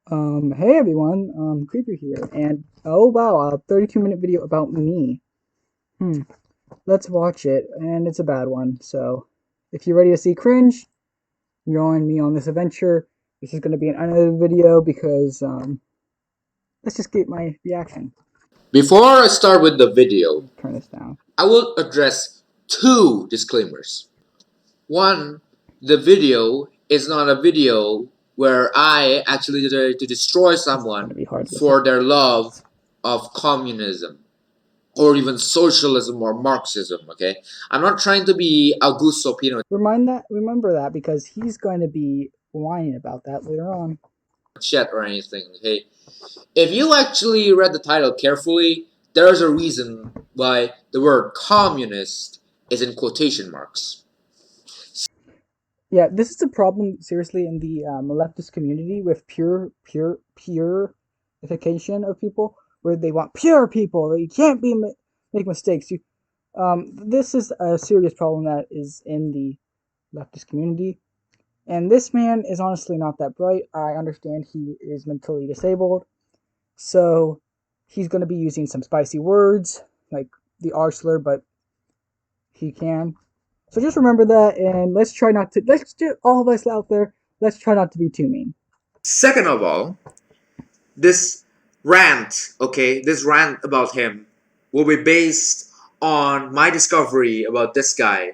Hey everyone, Creeper here, and oh wow, a 32-minute video about me. Hmm, let's watch it, and it's a bad one, so if you're ready to see cringe, join me on this adventure. This is going to be an unedited video because, let's just get my reaction. Before I start with the video, Turn this down. I will address two disclaimers. One, the video is not a video where I actually try to destroy This is going to someone be hard to listen. for their love of communism or even socialism or Marxism, okay? I'm not trying to be Augusto Remember that because he's going to be whining about that later on. Pinochet or anything, okay? If you actually read the title carefully, there is a reason why the word communist is in quotation marks. Yeah, this is a problem seriously in the leftist community with purification of people, where they want pure people. You can't make mistakes. This is a serious problem that is in the leftist community, and this man is honestly not that bright. I understand he is mentally disabled, so he's going to be using some spicy words like the R slur, but he can. So just remember that, and let's do all of us out there, let's try not to be too mean. Second of all, this this rant about him will be based on my discovery about this guy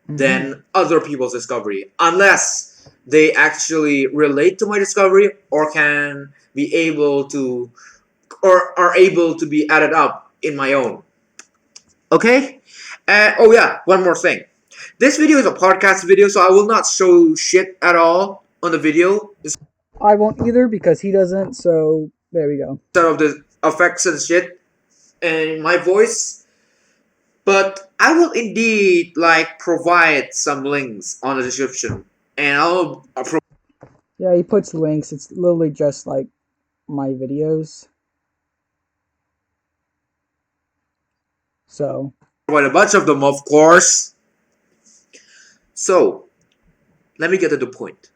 Mm-hmm. than other people's discovery, unless they actually relate to my discovery or can be able to or are able to be added up in my own. Okay? Oh yeah, one more thing. This video is a podcast video, so I will not show shit at all on the video I won't either because he doesn't, so there we go. instead of the effects and shit in my voice. But I will indeed provide some links on the description, and Yeah, he puts links. It's literally just like my videos. So, provide a bunch of them, of course. So let me get to the point.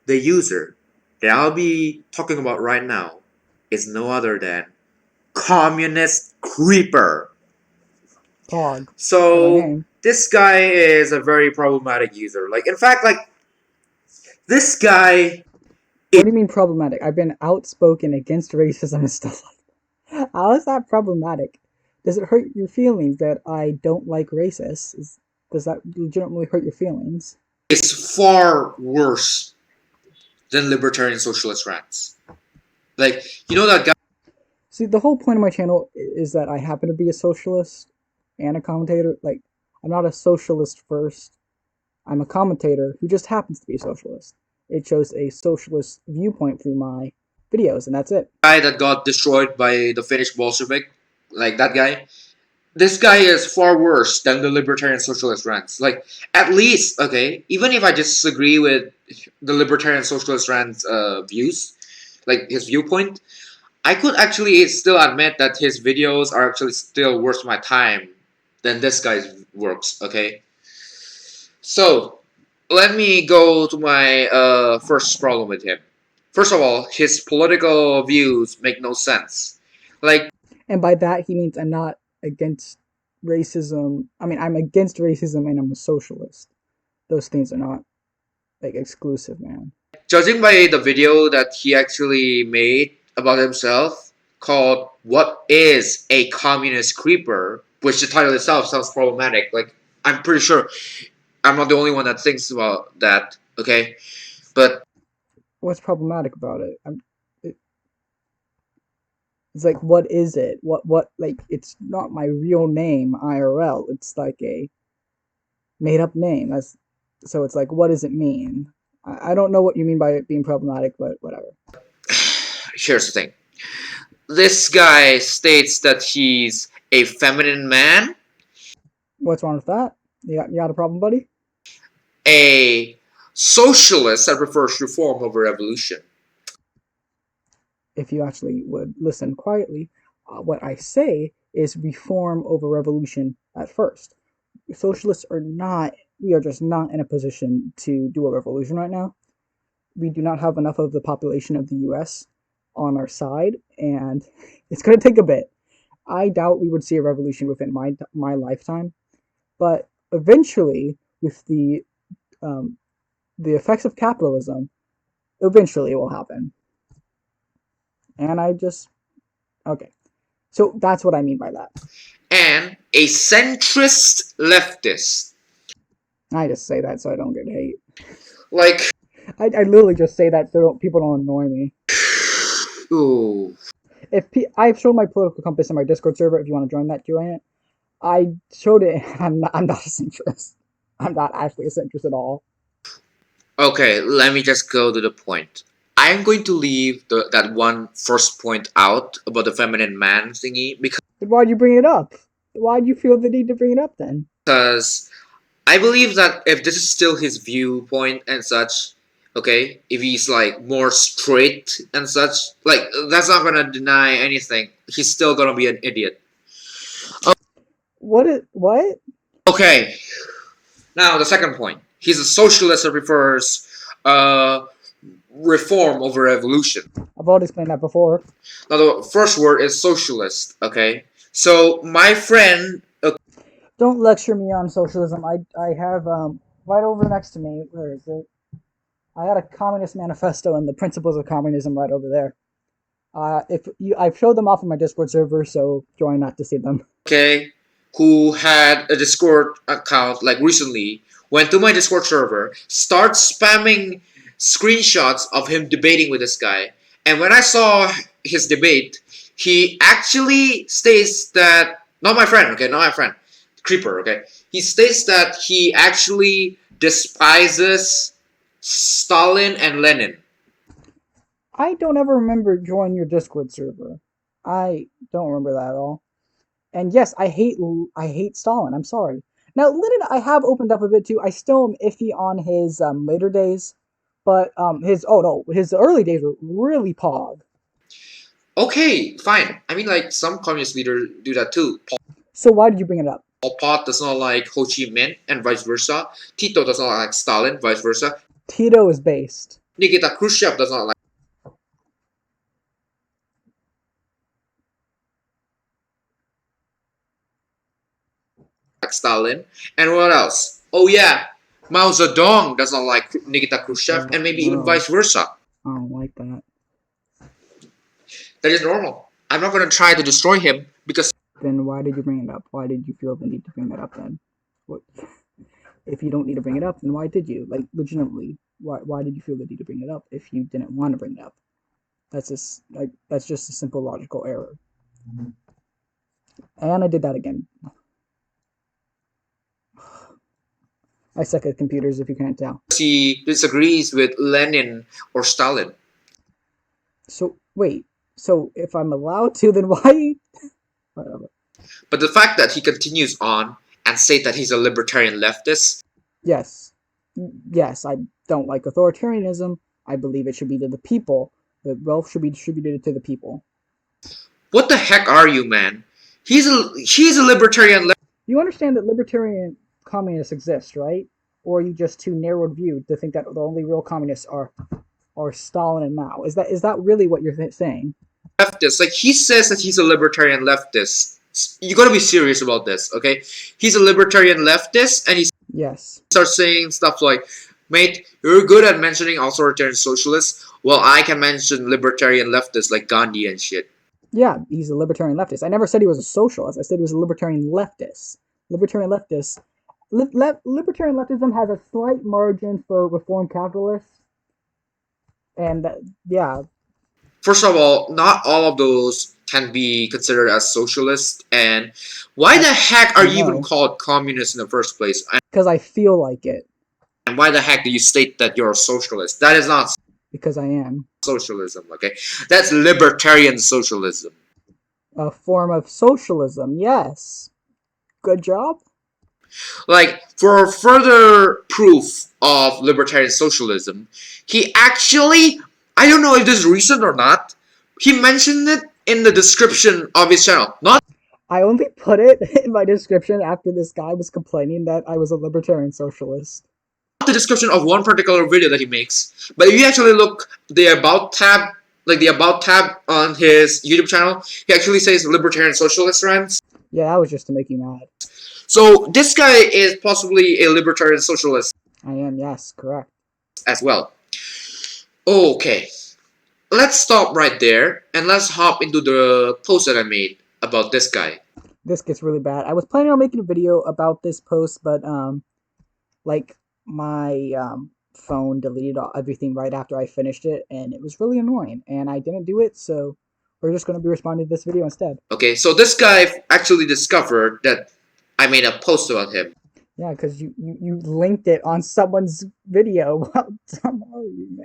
The user that I'll be talking about right now is no other than Communist Creeper. Pog. Or my So name. this guy is a very problematic user. In fact, this guy What do you mean problematic? I've been outspoken against racism and stuff like that. How is that problematic? Does it hurt your feelings that I don't like racists? Does that legitimately hurt your feelings? is far worse than libertarian socialist rants. You know that guy. See, the whole point of my channel is that I happen to be a socialist and a commentator. Like, I'm not a socialist first. I'm a commentator who just happens to be a socialist. It shows a socialist viewpoint through my videos, and that's it. Guy that got destroyed by the Finnish Bolshevik, like that guy. This guy is far worse than the libertarian socialist rants. At least, okay, even if I disagree with the libertarian socialist rants views, his viewpoint, I could actually still admit that his videos are actually still worth my time than this guy's works, okay? So, let me go to my first problem with him. First of all, his political views make no sense. Like, And by that, he means I'm not against racism. I mean, I'm against racism and I'm a socialist. Those things are not, like, exclusive, man. judging by the video that he actually made about himself called What is a Communist Creeper, which the title itself sounds problematic. I'm pretty sure I'm not the only one that thinks about that, okay? But What's problematic about it? It's like, what is it? Like, it's not my real name, IRL. It's like a made up name. So it's like, what does it mean? I don't know what you mean by it being problematic, but whatever. here's the thing. This guy states that he's a feminine man, What's wrong with that? You got a problem, buddy? a socialist that prefers reform over revolution. If you actually would listen quietly, what I say is reform over revolution at first. Socialists are not, we are just not in a position to do a revolution right now. we do not have enough of the population of the U.S. on our side, and it's going to take a bit. I doubt we would see a revolution within my lifetime, but eventually, with the effects of capitalism, eventually it will happen. And I just okay. So that's what I mean by that. And a centrist leftist. I just say that so I don't get hate. Like, I literally just say that so people don't annoy me. ooh. I've shown my political compass in my Discord server. If you want to join that, join it. I showed it. I'm not a centrist. I'm not actually a centrist at all. Okay, let me just go to the point. I'm going to leave that one first point out about the feminine man thingy Then why'd you bring it up? Why'd you feel the need to bring it up then? because I believe that if this is still his viewpoint and such, okay, if he's like more straight and such, like that's not gonna deny anything. He's still gonna be an idiot. What? Okay, now the second point. He's a socialist that prefers reform over evolution. I've already explained that before. Now the first word is socialist. Okay, so my friend. Don't lecture me on socialism. I have right over next to me. Where is it? I had a Communist Manifesto and the Principles of Communism right over there. If you, I've showed them off on my Discord server, so join not to see them. Okay, who had a Discord account like recently, went to my Discord server, starts spamming screenshots of him debating with this guy. And when I saw his debate, he actually states that, not my friend, okay, not my friend, Creeper, okay, he states that he actually despises Stalin and Lenin. I don't ever remember joining your Discord server. I don't remember that at all. And yes, I hate Stalin. I'm sorry. Now Lenin, I have opened up a bit too. I still am iffy on his later days, but his oh no, his early days were really pog. Okay, fine. I mean, like, some communist leaders do that too. So why did you bring it up? Pol Pot does not like Ho Chi Minh, and vice versa. Tito does not like Stalin, vice versa. Tito is based. Nikita Khrushchev does not like Stalin. And what else? Oh yeah, Mao Zedong does not like Nikita Khrushchev, and maybe even vice versa. I don't like that. That is normal. I'm not going to try to destroy him because. Then why did you bring it up? Why did you feel the need to bring that up then? What? If you don't need to bring it up, then why did you? Like, legitimately, why did you feel the need to bring it up if you didn't want to bring it up? That's just a simple logical error. And I did that again. I suck at computers if you can't tell. He disagrees with Lenin or Stalin. So, wait. So, if I'm allowed to, then why? Whatever. But the fact that he continues on and say that he's a libertarian leftist. Yes. Yes, I don't like authoritarianism. I believe it should be to the people. The wealth should be distributed to the people. What the heck are you, man? He's a libertarian leftist. You understand that libertarian communists exist, right? Or are you just too narrowed view to think that the only real communists are Stalin and Mao? Is that really what you're saying? Leftist, like he says that he's a libertarian leftist. You gotta be serious about this, okay? He's a libertarian leftist, and he starts saying stuff like, "Mate, you're good at mentioning authoritarian socialists. Well, I can mention libertarian leftists like Gandhi and shit." Yeah, he's a libertarian leftist. I never said he was a socialist. I said he was a libertarian leftist. Libertarian leftists. Libertarian leftism has a slight margin for reform capitalists. And yeah. First of all, not all of those can be considered as socialist. And why the heck are you even called communist in the first place? Because I feel like it. And why the heck do you state that you're a socialist? That is not because I am. Socialism, okay? That's libertarian socialism. A form of socialism, yes. Good job. Like, for further proof of libertarian socialism, he actually, I don't know if this is recent or not, he mentioned it in the description of his channel. I only put it in my description after this guy was complaining that I was a libertarian socialist. the description of one particular video that he makes, but if you actually look the about tab, like the about tab on his YouTube channel, he actually says libertarian socialist rants. Yeah, that was just to make you mad. So this guy is possibly a libertarian socialist I am, yes, correct. as well. Okay, let's stop right there and let's hop into the post that I made about this guy. This gets really bad. I was planning on making a video about this post, but like my phone deleted everything right after I finished it, and it was really annoying, and I didn't do it, so we're just going to be responding to this video instead. Okay, so this guy actually discovered that I made a post about him. Yeah, because you linked it on someone's video.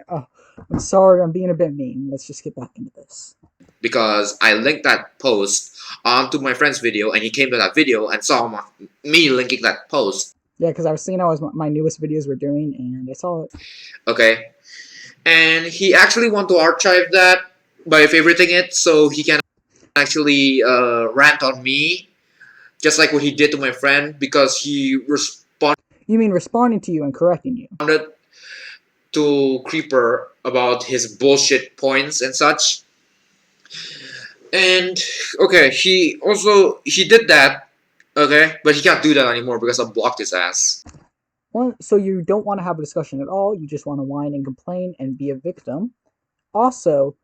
Oh, I'm sorry, I'm being a bit mean. Let's just get back into this. Because I linked that post onto my friend's video, and he came to that video and saw me linking that post. Yeah, because I was seeing how my newest videos were doing, and I saw it. Okay, and he actually wanted to archive that by favoriting it, so he can actually rant on me, just like what he did to my friend, because he responded. You mean responding to you and correcting you? To Creeper about his bullshit points and such. And okay, he did that, okay, but he can't do that anymore because I blocked his ass. Well, so you don't want to have a discussion at all. You just want to whine and complain and be a victim. Also,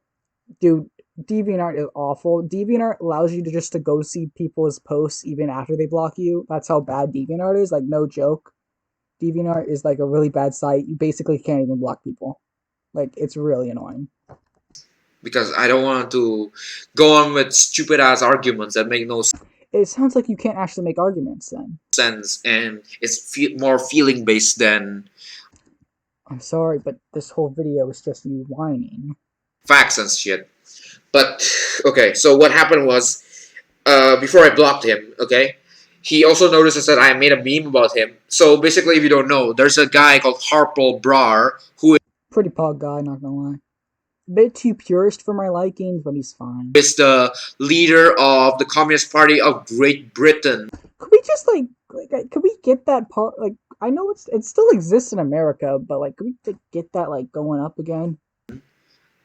dude, DeviantArt is awful. DeviantArt allows you to just to go see people's posts even after they block you. That's how bad DeviantArt is. Like, no joke. DeviantArt is like a really bad site. You basically can't even block people. Like, it's really annoying. Because I don't want to go on with stupid ass arguments that make no It sounds like you can't actually make arguments then. sense, and it's more feeling based than I'm sorry, but this whole video is just you whining. facts and shit. But okay, so what happened was, before I blocked him, okay, he also notices that I made a meme about him. So basically, if you don't know, there's a guy called Harpel Brar who Pretty pog guy, not gonna lie. A bit too purist for my likings, but he's fine. is the leader of the Communist Party of Great Britain. Could we just like could we get that part? Like, I know it still exists in America, but like, could we get that like going up again?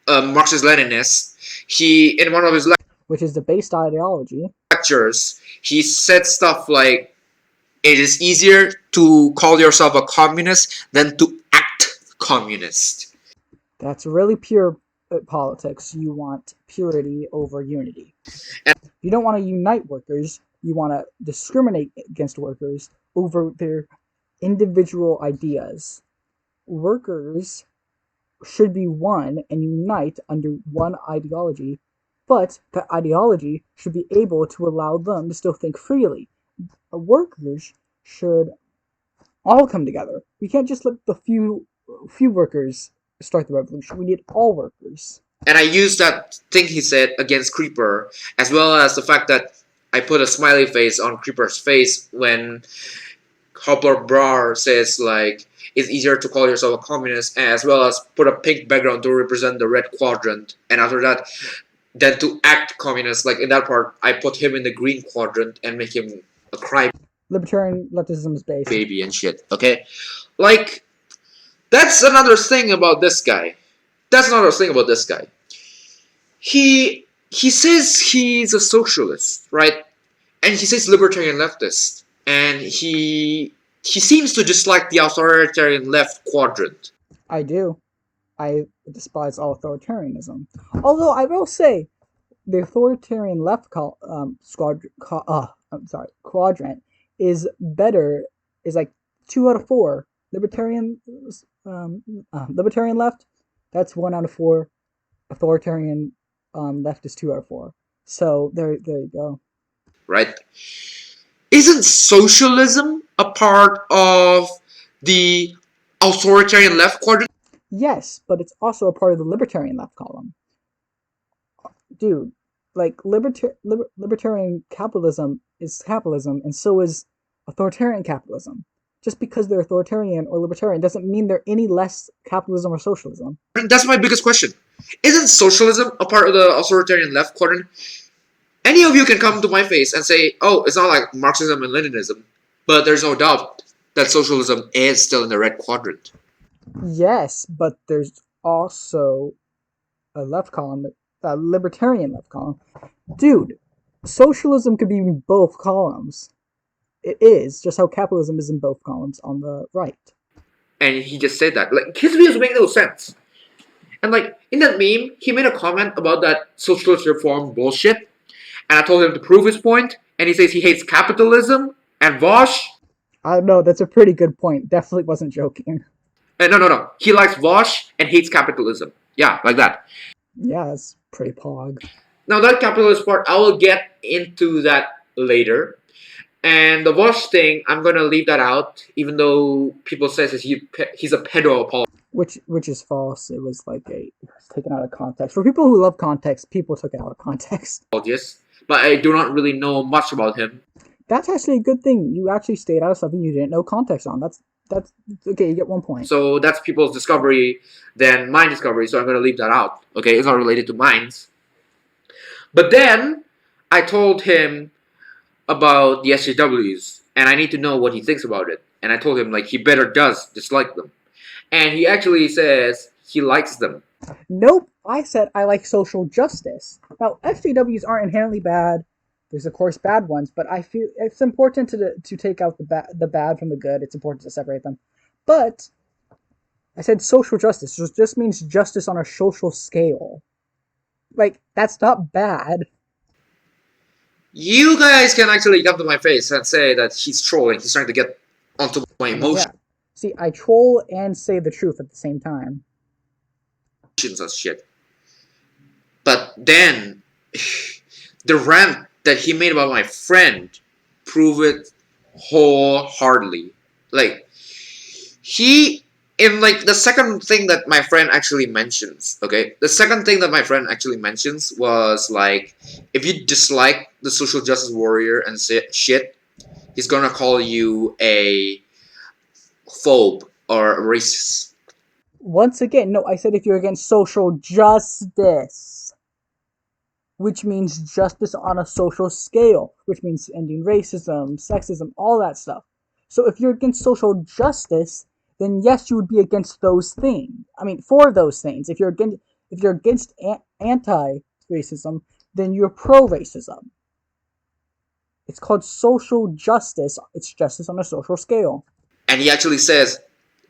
Marxist-Leninist. He, in one of his Which is the based ideology. lectures, he said stuff like, "It is easier to call yourself a communist than to act communist." That's really pure politics. You want purity over unity. And you don't want to unite workers. You want to discriminate against workers over their individual ideas. Workers should be one and unite under one ideology, but that ideology should be able to allow them to still think freely. Workers should all come together. We can't just let the few workers start the revolution. We need all workers. And I used that thing he said against Creeper, as well as the fact that I put a smiley face on Creeper's face when Harpel Brar says, like, it's easier to call yourself a communist, as well as put a pink background to represent the red quadrant. And after that, then to act communist, like in that part, I put him in the green quadrant and make him a cry Libertarian leftism is based. baby and shit, okay? Like, that's another thing about this guy. He says he's a socialist, right? And he says libertarian leftist. And he seems to dislike the authoritarian left quadrant. I do. I despise authoritarianism. Although I will say, the authoritarian left quadrant is better. Is like 2 out of 4. Libertarian left, that's 1 out of 4. Authoritarian left is 2 out of 4. So there you go. Right? Isn't socialism a part of the authoritarian left quadrant? Yes, but it's also a part of the libertarian left column. Dude, like libertarian capitalism is capitalism, and so is authoritarian capitalism. Just because they're authoritarian or libertarian doesn't mean they're any less capitalism or socialism. That's my biggest question. Isn't socialism a part of the authoritarian left quadrant? Any of you can come to my face and say, oh, it's not like Marxism and Leninism, but there's no doubt that socialism is still in the red quadrant. Yes, but there's also a left column, a libertarian left column. Dude, socialism could be in both columns. It is, just how capitalism is in both columns on the right. And he just said that. Like, his videos make no sense. And like, in that meme, he made a comment about that socialist reform bullshit. And I told him to prove his point. And he says he hates capitalism and Vosh. I don't know, that's a pretty good point. Definitely wasn't joking. No. He likes Vosh and hates capitalism. Yeah, like that. Yeah, that's pretty pog. Now, that capitalist part, I will get into that later. And the Vosh thing, I'm gonna leave that out, even though people says he's a pedo apologist. Which is false. It was like it was taken out of context. For people who love context, people took it out of context. But I do not really know much about him. That's actually a good thing. You actually stayed out of something you didn't know context on. That's okay. You get 1 point. So that's people's discovery, then mine discovery. So I'm gonna leave that out. Okay, it's not related to mine's. But then I told him about the SJWs, and I need to know what he thinks about it. And I told him like he better does dislike them, and he actually says he likes them. Nope. I said I like social justice. Now, SJWs aren't inherently bad. There's of course bad ones, but I feel it's important to take out the bad from the good. It's important to separate them. But I said social justice, which just means justice on a social scale. Like that's not bad. You guys can actually come to my face and say that he's trolling. He's trying to get onto my emotions Yeah. See, I troll and say the truth at the same time. and shit. But then the rant that he made about my friend prove it wholeheartedly. Like he in like the second thing that my friend actually mentions, okay? The second thing that my friend actually mentions was like if you dislike the social justice warrior and say shit, he's gonna call you a phobe or a racist. Once again, no, I said if you're against social justice, which means justice on a social scale, which means ending racism, sexism, all that stuff. So if you're against social justice, then yes, you would be against those things. I mean, for those things. If you're against anti-racism, then you're pro-racism. It's called social justice. It's justice on a social scale. And he actually says,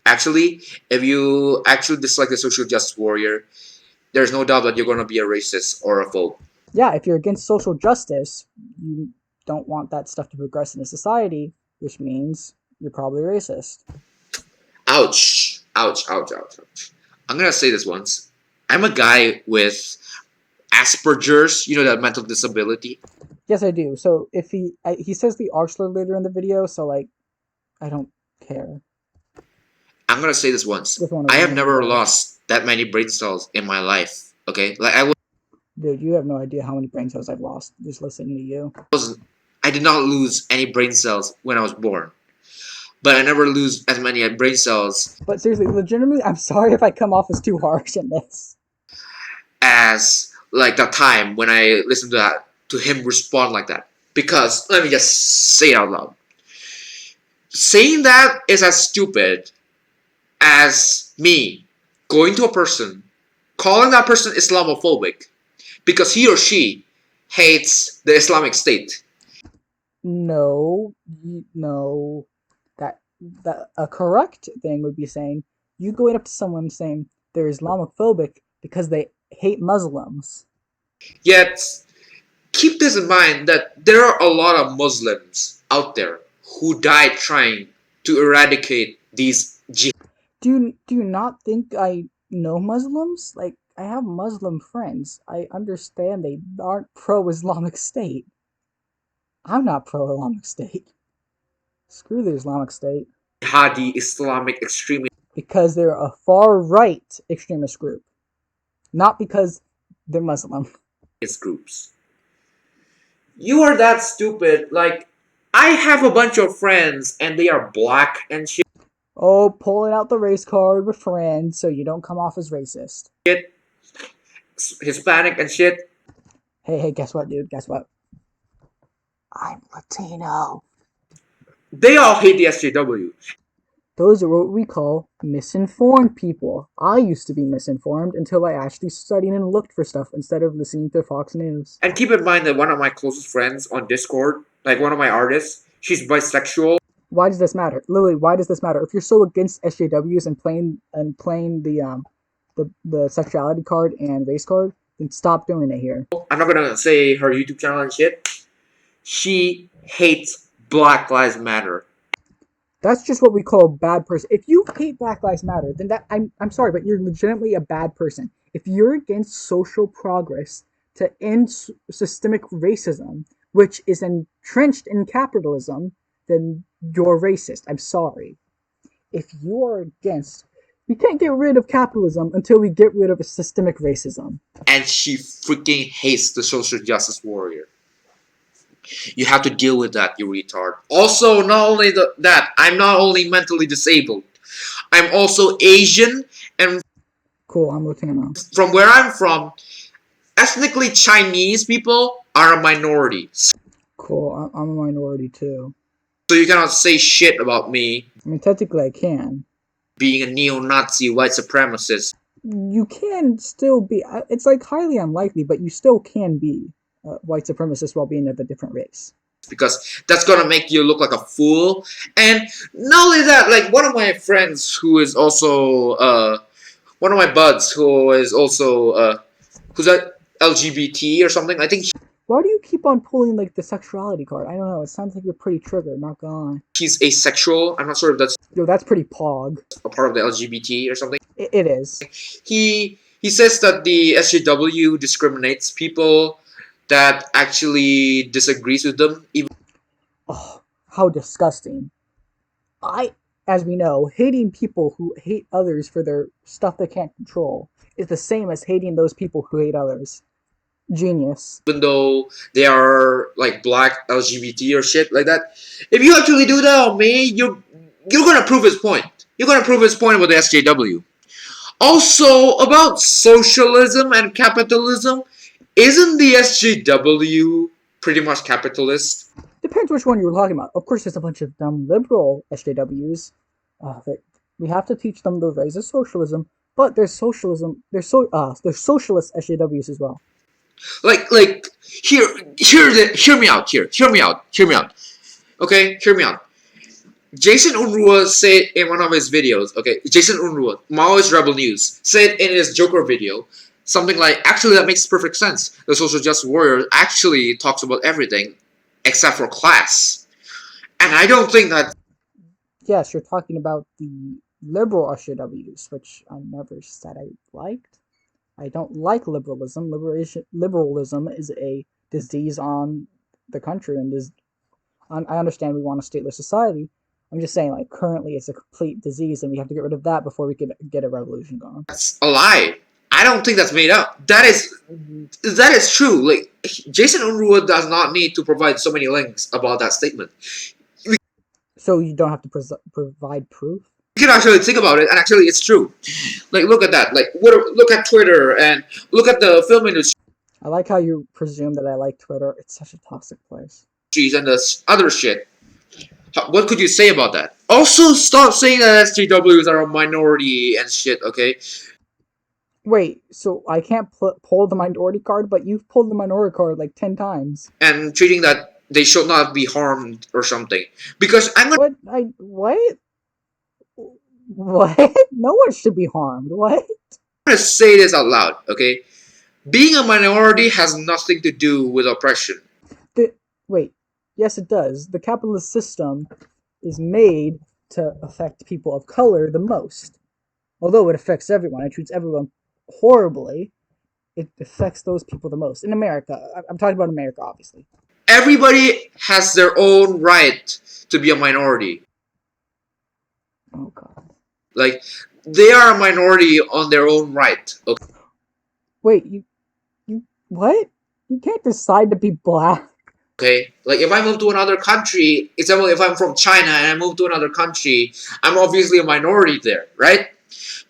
actually, if you actually dislike the social justice warrior, there's no doubt that you're gonna be a racist or a phobe. Yeah, if you're against social justice, you don't want that stuff to progress in a society, which means you're probably racist. Ouch. Ouch, ouch, ouch, ouch. I'm gonna say this once. I'm a guy with Asperger's, you know, that mental disability. Yes, I do. So if he says the R slur later in the video, so like, I don't care. I'm gonna say this once. Just wanna I have remember never that. lost that many brain cells in my life. Okay? Like I Dude, you have no idea how many brain cells I've lost just listening to you. I did not lose any brain cells when I was born. But I never lose as many brain cells But seriously, legitimately, I'm sorry if I come off as too harsh in this. as like the time when I listened to him respond like that. Because let me just say it out loud. Saying that is as stupid as me going to a person, calling that person Islamophobic because he or she hates the Islamic State. No, no. That a correct thing would be saying you going up to someone saying they're Islamophobic because they hate Muslims. Yet, keep this in mind that there are a lot of Muslims out there who died trying to eradicate these jihad. Do you not think I know Muslims? Like I have Muslim friends. I understand they aren't pro Islamic State. I'm not pro Islamic State. Screw the Islamic State. Jihadi Islamic extremist Because they're a far right extremist group. Not because they're Muslim. groups. You are that stupid. Like, I have a bunch of friends and they are black and Oh, pulling out the race card with friends so you don't come off as racist. shit, Hispanic and shit. Hey, guess what, dude? Guess what? I'm Latino. They all hate the SJW. Those are what we call misinformed people. I used to be misinformed until I actually studied and looked for stuff instead of listening to Fox News. And keep in mind that one of my closest friends on Discord, like one of my artists, she's bisexual. Why does this matter? Literally, why does this matter? If you're so against SJWs and playing the sexuality card and race card, then stop doing it here. I'm not gonna say her YouTube channel and shit. She hates Black Lives Matter. That's just what we call a bad person. If you hate Black Lives Matter, then I'm sorry, but you're legitimately a bad person. If you're against social progress to end systemic racism, which is entrenched in capitalism, then you're racist. I'm sorry. If you are against, we can't get rid of capitalism until we get rid of systemic racism. And she freaking hates the social justice warrior. You have to deal with that, you retard. Also, not only that, I'm not only mentally disabled, I'm also Asian, and Cool, I'm looking now. from where I'm from, ethnically Chinese people are a minority. Cool, I'm a minority too. So you cannot say shit about me I mean, technically I can. being a neo-Nazi white supremacist. You can still be, it's like highly unlikely, but you still can be a white supremacist while being of a different race. Because that's gonna make you look like a fool. And not only that, like one of my friends who is also one of my buds who is also who's a LGBT or something. I think Why do you keep on pulling like the sexuality card? I don't know. It sounds like you're pretty triggered. Not gonna lie. he's asexual. I'm not sure if that's Yo, that's pretty pog. a part of the LGBT or something. It is. He says that the SJW discriminates people that actually disagrees with them. Even Oh, how disgusting. As we know, hating people who hate others for their stuff they can't control is the same as hating those people who hate others. Genius. though they are like black LGBT or shit like that. If you actually do that on me, you're gonna prove his point. You're gonna prove his point with the SJW. Also about socialism and capitalism, isn't the SJW pretty much capitalist? Depends which one you were talking about. Of course, there's a bunch of dumb liberal SJWs. We have to teach them the ways of socialism, but there's socialism. There's socialist SJWs as well. Like hear me out. Hear me out. Okay, hear me out. Jason Unruh said in one of his videos, okay, Jason Unruh, Maoist Rebel News, said in his Joker video something like, actually, that makes perfect sense. The social justice warrior actually talks about everything except for class. And I don't think that. Yes, you're talking about the liberal SJWs, which I never said I liked. I don't like liberalism. Liberalism is a disease on the country, and I understand we want a stateless society. I'm just saying, like, currently it's a complete disease, and we have to get rid of that before we can get a revolution going. That's a lie. I don't think that's made up. That is true. Like Jason Unruh does not need to provide so many links about that statement. So you don't have to provide proof? You can actually think about it, and actually it's true. Like look at that. Like look at Twitter and look at the film industry. I like how you presume that I like Twitter. It's such a toxic place. And the other shit. What could you say about that? Also, stop saying that SJWs are a minority and shit, okay? Wait, so I can't pull the minority card, but you've pulled the minority card like 10 times. And treating that they should not be harmed or something. Because I'm gonna. What? What? No one should be harmed. What? I'm gonna say this out loud, okay? Being a minority has nothing to do with oppression. Wait. Yes, it does. The capitalist system is made to affect people of color the most. Although it affects everyone, it treats everyone horribly, it affects those people the most. In America, I'm talking about America, obviously. Everybody has their own right to be a minority. Oh, God. Like, they are a minority on their own right. Okay? Wait, you, what? You can't decide to be black. Okay, like if I move to another country, example, if I'm from China and I move to another country, I'm obviously a minority there, right?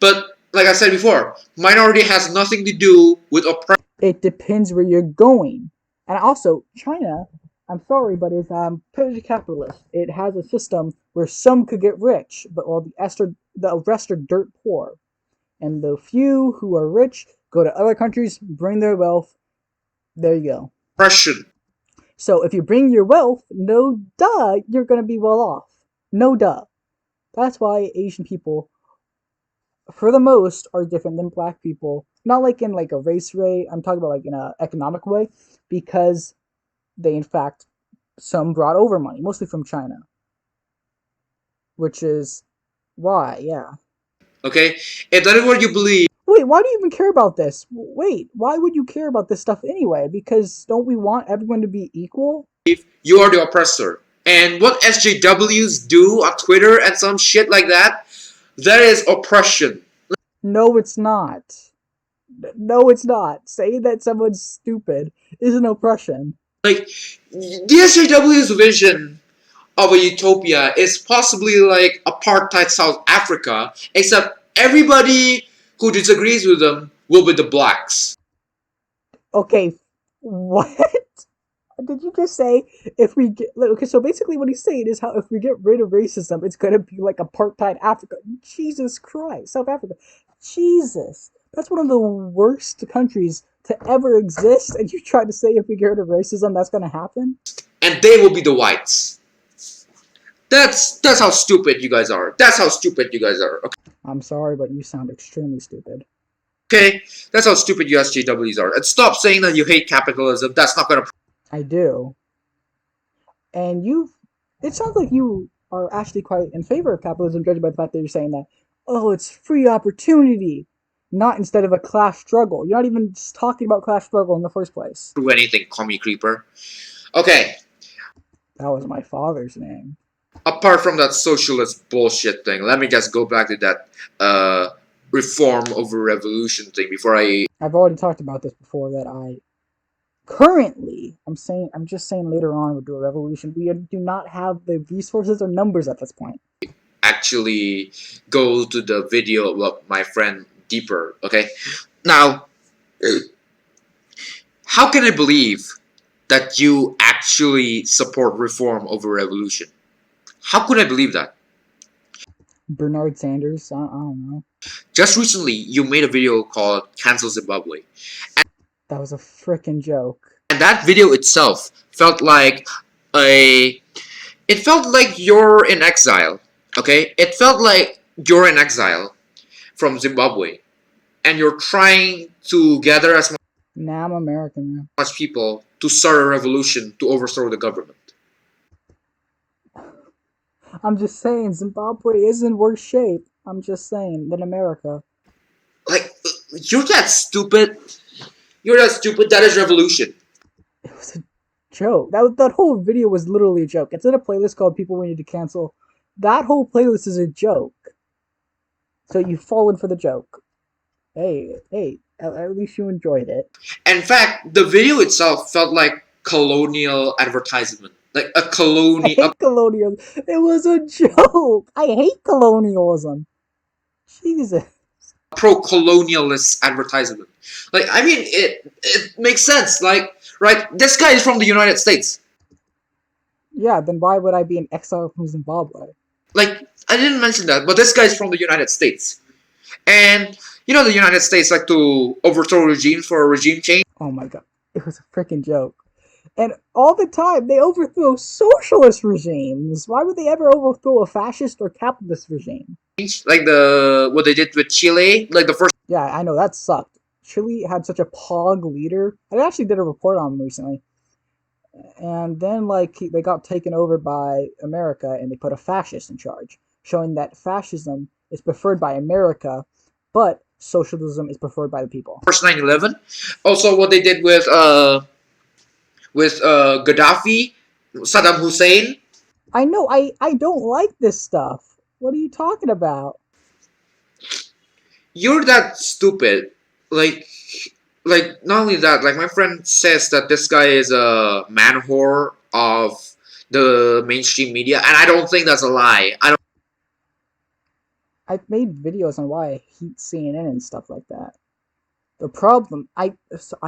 But like I said before, minority has nothing to do with oppression. It depends where you're going. And also, China, I'm sorry, but it's purely capitalist. It has a system where some could get rich, but all the rest are dirt poor. And the few who are rich go to other countries, bring their wealth. There you go. Oppression. So if you bring your wealth, no duh, you're gonna be well off. No duh. That's why Asian people, for the most, are different than black people. Not like in like a race way. I'm talking about like in a economic way, because they in fact some brought over money, mostly from China, which is why, yeah. Okay, if that is what you believe, Wait, why do you even care about this? Wait, why would you care about this stuff anyway? Because don't we want everyone to be equal? you are the oppressor. And what SJWs do on Twitter and some shit like that, that is oppression. No, it's not. No, it's not. Saying that someone's stupid is an oppression. Like, the SJW's vision of a utopia is possibly like apartheid South Africa, except everybody who disagrees with them will be the blacks. Okay, what? Did you just say if we get okay? So basically, what he's saying is how if we get rid of racism, it's gonna be like apartheid Africa. Jesus Christ, South Africa. Jesus, that's one of the worst countries to ever exist. And you try to say if we get rid of racism, that's gonna happen? And they will be the whites. That's how stupid you guys are. That's how stupid you guys are. I'm sorry, but you sound extremely stupid. Okay, that's how stupid you SJWs are. And stop saying that you hate capitalism. That's not gonna. I do, and you. It sounds like you are actually quite in favor of capitalism, judging by the fact that you're saying that. Oh, it's free opportunity, not instead of a class struggle. You're not even just talking about class struggle in the first place. Do anything, commie creeper. Okay, That was my father's name. apart from that socialist bullshit thing, let me just go back to that reform over revolution thing before I. I've already talked about this before that I currently I'm just saying later on we'll do a revolution. We do not have the resources or numbers at this point. Actually go to the video of my friend deeper. Okay, now how can I believe that you actually support reform over revolution? How could I believe that? Bernard Sanders, I don't know. Just recently, you made a video called "Cancel Zimbabwe," That was a freaking joke. and that video itself felt like a. It felt like you're in exile. Okay, it felt like you're in exile from Zimbabwe, and you're trying to gather as Nah, I'm American now. much people to start a revolution to overthrow the government. I'm just saying Zimbabwe is in worse shape. I'm just saying than America. Like, you're that stupid. You're that stupid. That is revolution. It was a joke. That whole video was literally a joke. It's in a playlist called "People We Need to Cancel." That whole playlist is a joke. So you've fallen for the joke. Hey, at least you enjoyed it. In fact, the video itself felt like colonial advertisement. Like a I hate colonialism. It was a joke. I hate colonialism. Jesus. pro-colonialist advertisement. Like, I mean, it makes sense. Like, right, this guy is from the United States. Yeah, then why would I be in exile from Zimbabwe? Like, I didn't mention that, but this guy's from the United States, and you know the United States like to overthrow regimes for a regime change. Oh my god. It was a freaking joke. And all the time, they overthrow socialist regimes. Why would they ever overthrow a fascist or capitalist regime? Like the what they did with Chile, like the first. Yeah, I know, that sucked. Chile had such a pog leader. I actually did a report on him recently. And then, like, they got taken over by America and they put a fascist in charge, showing that fascism is preferred by America, but socialism is preferred by the people. First 9/11. Also, what they did with Gaddafi, Saddam Hussein. I know, I don't like this stuff. What are you talking about? You're that stupid. Like, not only that. Like my friend says that this guy is a man whore of the mainstream media, and I don't think that's a lie. I don't. I've made videos on why I hate CNN and stuff like that. The problem, I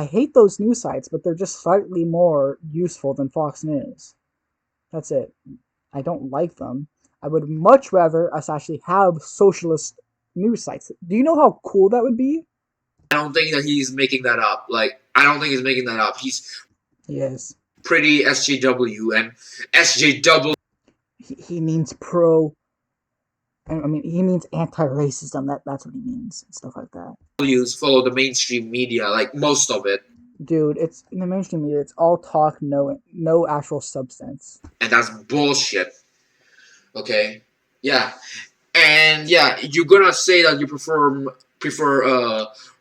hate those news sites, but they're just slightly more useful than Fox News. That's it. I don't like them. I would much rather us actually have socialist news sites. Do you know how cool that would be? I don't think that he's making that up. Like, I don't think he's making that up. He's Yes. pretty SJW, and SJW He means pro. I mean, he means anti-racism. That's what he means and stuff like that. follow the mainstream media, like most of it, Dude, it's in the mainstream media. It's all talk, no actual substance. and that's bullshit. Okay, yeah, and yeah, you're gonna say that you prefer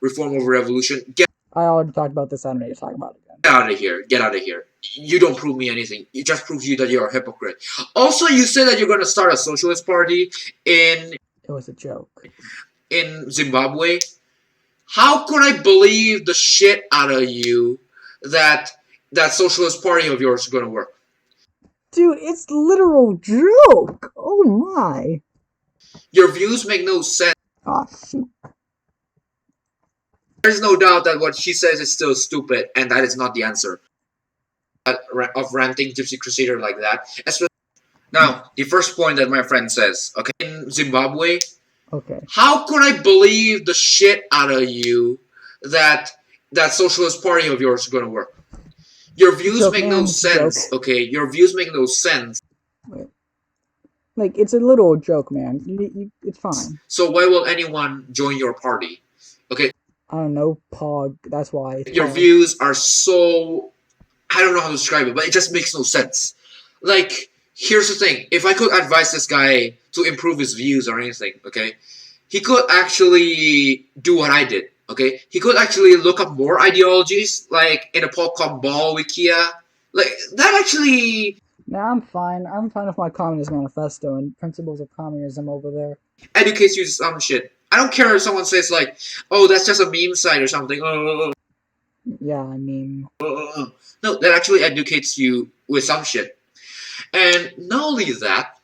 reform over revolution. Get I already talked about this. I don't need to talk about it again. out of here. Get out of here. You don't prove me anything. It just proves you that you're a hypocrite. Also, you said that you're gonna start a socialist party in It was a joke. Zimbabwe. How could I believe the shit out of you that that socialist party of yours is gonna work? Dude, it's literal joke. Oh my. Your views make no sense. Ah, shoot. There's no doubt that what she says is still stupid, and that is not the answer of ranting Gypsy Crusader like that. Now, the first point that my friend says, okay, in Zimbabwe, Okay. how could I believe the shit out of you that that socialist party of yours is gonna work? Your views Joke, make man, no it's a sense, joke. okay? Your views make no sense. Wait. Like, it's a little joke, man. It's fine. So why will anyone join your party? Okay, I don't know, Pog. That's why. It's your Pog. views are so, I don't know how to describe it, but it just makes no sense. Like, here's the thing: if I could advise this guy to improve his views or anything, okay, he could actually do what I did. Okay, he could actually look up more ideologies, like in a Polcom Ball Wikia. Like that actually Nah, I'm fine. I'm fine with my Communist Manifesto and principles of communism over there. educates you to some shit. I don't care if someone says like, "Oh, that's just a meme site or something." Oh, Yeah, I mean, no, that actually educates you with some shit. And not only that,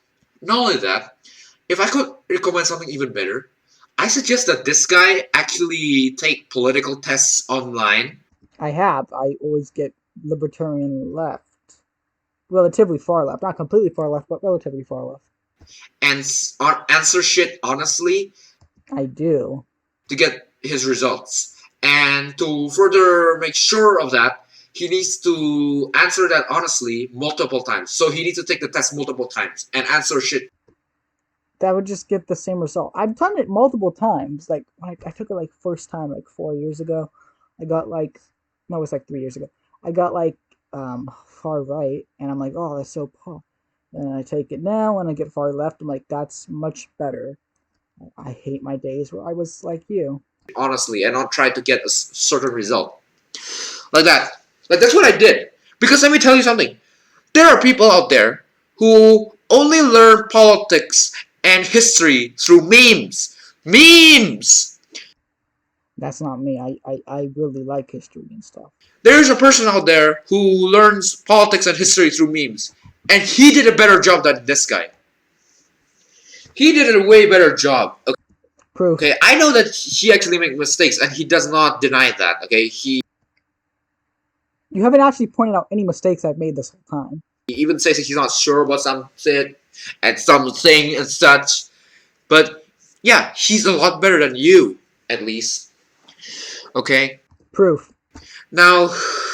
if I could recommend something even better, I suggest that this guy actually take political tests online I have. I always get libertarian left. Relatively far left. Not completely far left, but relatively far left. and answer shit honestly I do. to get his results. And to further make sure of that, he needs to answer that honestly multiple times. So he needs to take the test multiple times and answer shit. That would just get the same result. I've done it multiple times. Like, when I took it, like, first time, like, 4 years ago. I got, like, no, it was, like, 3 years ago. I got, like, far right, and I'm like, oh, that's so poor. And I take it now, and I get far left. I'm like, that's much better. I hate my days where I was like you. Honestly and not try to get a certain result. Like that. Like that's what I did. Because let me tell you something. There are people out there who only learn politics and history through memes. Memes! That's not me. I really like history and stuff. There's a person out there who learns politics and history through memes. And he did a better job than this guy. He did a way better job. Proof. Okay, I know that he actually makes mistakes and he does not deny that. Okay, he You haven't actually pointed out any mistakes I've made this whole time. even says he's not sure about something and such. But yeah, he's a lot better than you, at least. Okay. Proof. Now,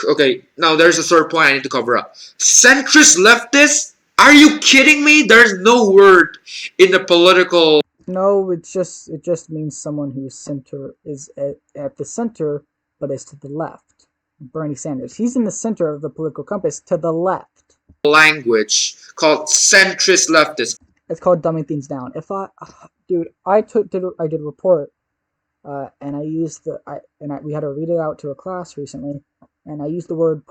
okay. Now there's a third point I need to cover up. Centrist leftists? Are you kidding me? There's no word in the political. No, it just means someone whose center is at the center, but is to the left. Bernie Sanders. He's in the center of the political compass to the left. Language called centrist leftists. It's called dumbing things down. If I, dude, I did a report, and I used we had to read it out to a class recently, and I used the word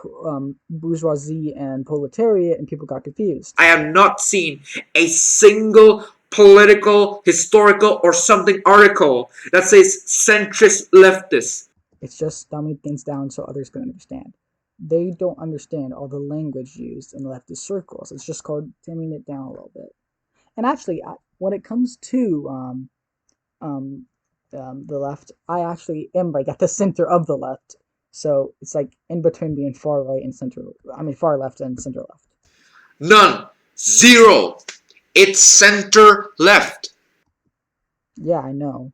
bourgeoisie and proletariat, and people got confused. I have not seen a single political, historical, or something article that says centrist leftist. It's just dumbing things down so others can understand. They don't understand all the language used in leftist circles. It's just called dimming it down a little bit. And actually, when it comes to the left. I actually am like at the center of the left, so it's like in between being far right and center. I mean, far left and center left. None. Zero. It's center left. Yeah, I know.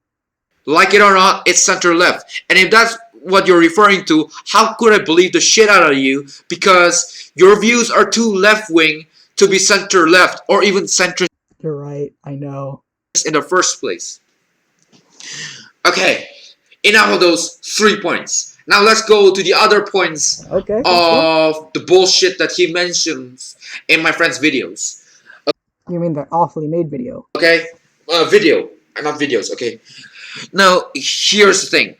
Like it or not, it's center left. And if that's what you're referring to, how could I believe the shit out of you? Because your views are too left wing to be center left or even centrist You're right. I know. in the first place. Okay, enough of those 3 points. Now let's go to the other points Okay. of the bullshit that he mentions in my friend's videos. You mean the awfully made video? Okay, video, not videos. Okay. Now here's the thing.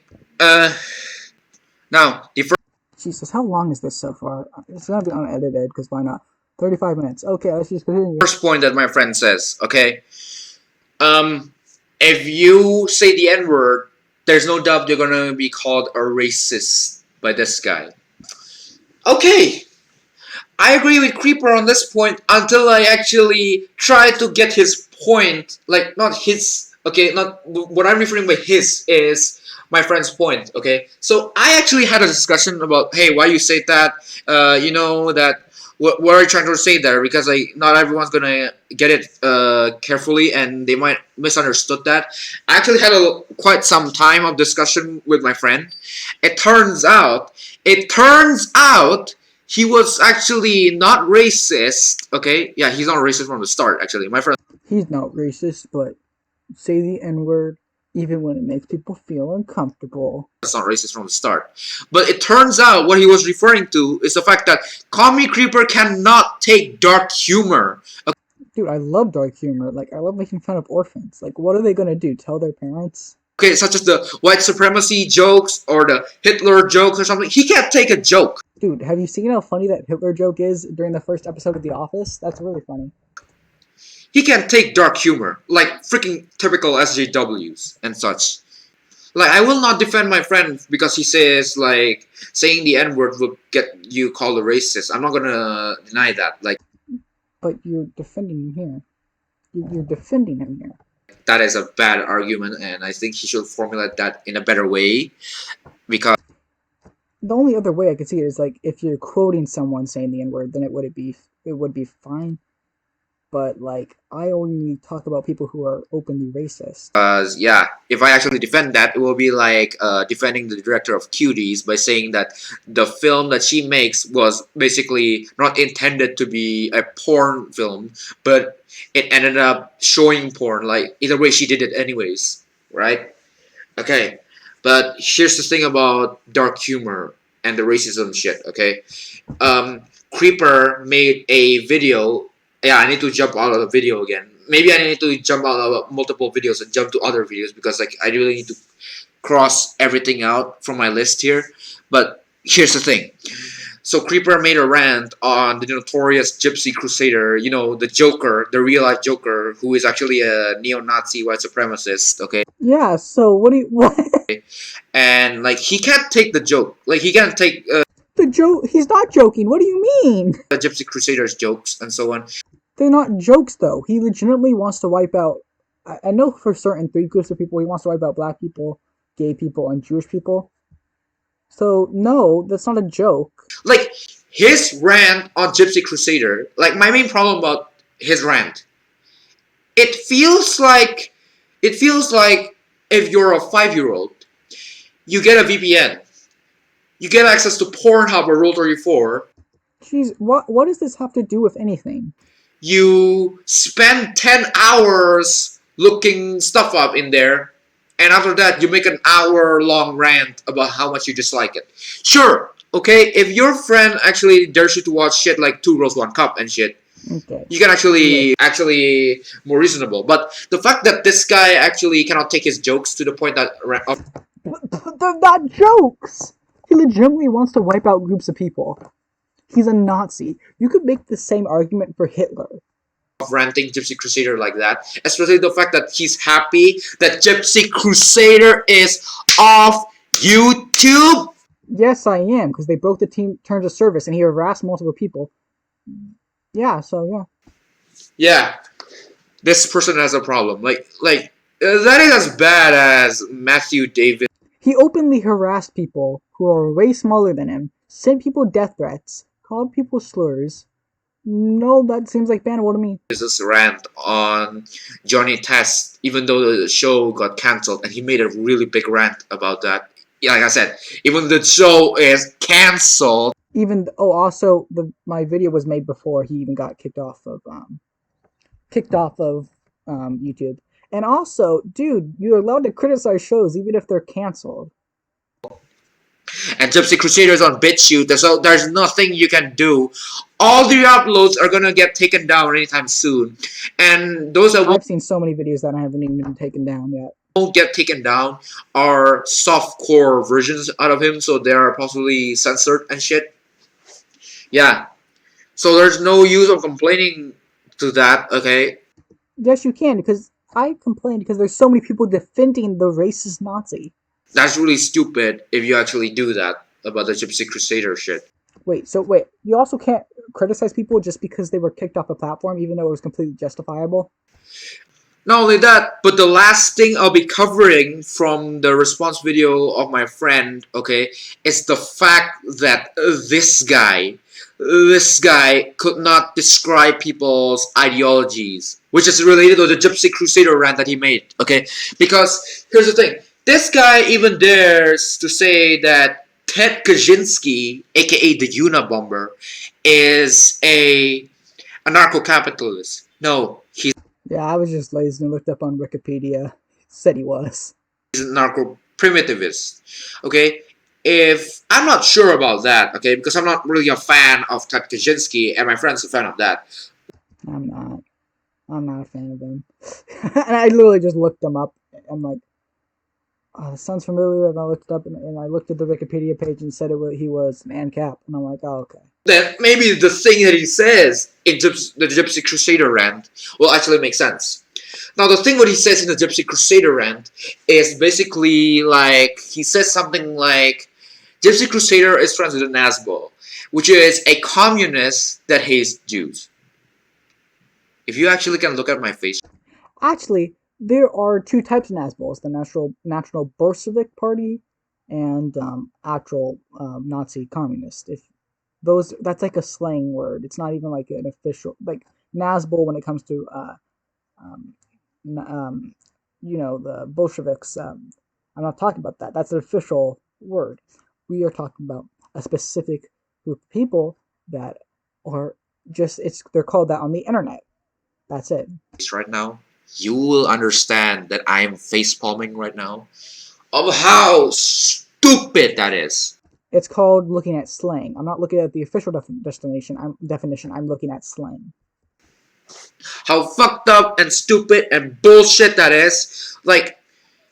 Now the first Jesus, how long is this so far? It's gonna be unedited because why not? 35 minutes. Okay, let's just continue. first point that my friend says. Okay. If you say the N word, there's no doubt you're gonna be called a racist by this guy. Okay, I agree with Creeper on this point until I actually try to get his point. Like, not his, okay, not what I'm referring by his is my friend's point, okay? So I actually had a discussion about, hey, why you say that? You know, that, what are you trying to say there? Because like, not everyone's gonna get it carefully and they might misunderstood that. I actually had quite some time of discussion with my friend. It turns out he was actually not racist. Okay, yeah, he's not racist from the start. Actually, my friend. He's not racist, but say the N word even when it makes people feel uncomfortable. It's not racist from the start. But it turns out what he was referring to is the fact that Commie Creeper cannot take dark humor. Okay? Dude, I love dark humor. Like, I love making fun of orphans. Like, what are they gonna do? Tell their parents? Okay, such as the white supremacy jokes or the Hitler jokes or something. He can't take a joke. Dude, have you seen how funny that Hitler joke is during the first episode of The Office? That's really funny. He can't take dark humor, like freaking typical SJWs and such. Like, I will not defend my friend because he says, like, saying the N-word will get you called a racist. I'm not gonna deny that. Like, but you're defending him here. You're defending him here. That is a bad argument, and I think he should formulate that in a better way. Because the only other way I could see it is, like, if you're quoting someone saying the N-word, then it would be fine. But, like, I only talk about people who are openly racist. Yeah, if I actually defend that, it will be like defending the director of Cuties by saying that the film that she makes was basically not intended to be a porn film, but it ended up showing porn. Like, either way, she did it anyways, right? Okay, but here's the thing about dark humor and the racism shit, okay? Creeper made a video. Yeah, I need to jump out of the video again. Maybe I need to jump out of multiple videos and jump to other videos because like I really need to cross everything out from my list here. But here's the thing. So Creeper made a rant on the notorious Gypsy Crusader, you know, the Joker, the real life Joker, who is actually a neo-Nazi white supremacist, okay? Yeah, so what? And like he can't take the joke. Like he can't take the joke. He's not joking. What do you mean? The Gypsy Crusader's jokes and so on. They're not jokes, though. He legitimately wants to wipe out... I know for certain 3 groups of people, he wants to wipe out black people, gay people, and Jewish people. So, no, that's not a joke. Like, his rant on Gypsy Crusader, like, my main problem about his rant, it feels like if you're a 5-year-old, you get a VPN, you get access to Pornhub or Rule 34. Jeez, what does this have to do with anything? You spend 10 hours looking stuff up in there, and after that, you make an hour-long rant about how much you dislike it. Sure, okay, if your friend actually dares you to watch shit like Two Girls, One Cup and shit, okay, you can actually more reasonable. But the fact that this guy actually cannot take his jokes to the point that... They're not jokes! He legitimately wants to wipe out groups of people. He's a Nazi. You could make the same argument for Hitler. Ranting Gypsy Crusader like that, especially the fact that he's happy that Gypsy Crusader is off YouTube. Yes, I am, because they broke the terms of service and he harassed multiple people. Yeah, so yeah. Yeah, this person has a problem. Like That is as bad as Matthew Davis. He openly harassed people who are way smaller than him, sent people death threats, called people slurs. No, that seems like bannable to me. This rant on Johnny Test, even though the show got cancelled, and he made a really big rant about that. Yeah, like I said, even the show is cancelled. Also my video was made before he even got kicked off of YouTube. And also, dude, you're allowed to criticize shows even if they're canceled. And Gypsy Crusaders on BitChute, so there's nothing you can do. All the uploads are gonna get taken down anytime soon, and those that I've seen so many videos that haven't even been taken down yet. won't get taken down are softcore versions out of him, so they are possibly censored and shit. Yeah, so there's no use of complaining to that. Okay, Yes, you can, because I complained because there's so many people defending the racist Nazi. that's really stupid if you actually do that about the Gypsy Crusader shit. Wait, you also can't criticize people just because they were kicked off a platform, even though it was completely justifiable? Not only that, but the last thing I'll be covering from the response video of my friend, okay, is the fact that this guy could not describe people's ideologies, which is related to the Gypsy Crusader rant that he made, okay? Because here's the thing, this guy even dares to say that Ted Kaczynski, aka the Unabomber, is a anarcho-capitalist. No, he's Yeah, I was just lazy and looked up on Wikipedia. Said he was. narco-primitivist. Okay? If I'm not sure about that, okay, because I'm not really a fan of Ted Kaczynski, and my friend's a fan of that. I'm not. I'm not a fan of him. And I literally just looked him up. I'm like, oh, this sounds familiar. And I looked it up and I looked at the Wikipedia page and said he was an ANCAP. And I'm like, oh, okay. Then maybe the thing that he says in the Gypsy Crusader rant will actually make sense. Now, the thing what he says in the Gypsy Crusader rant is basically like, he says something like, Gypsy Crusader is friends with a Nazgul, which is a communist that hates Jews. If you actually can look at my face. Actually, there are two types of Nazguls: the National Bolshevik Party and actual Nazi communist. That's like a slang word. It's not even like an official like Nazgul when it comes to um, the Bolsheviks. I'm not talking about that. That's an official word. We are talking about a specific group of people that are they're called that on the internet. That's it. Right now, you will understand that I am facepalming right now of how stupid that is. It's called looking at slang. I'm not looking at the official definition. I'm looking at slang. How fucked up and stupid and bullshit that is. Like,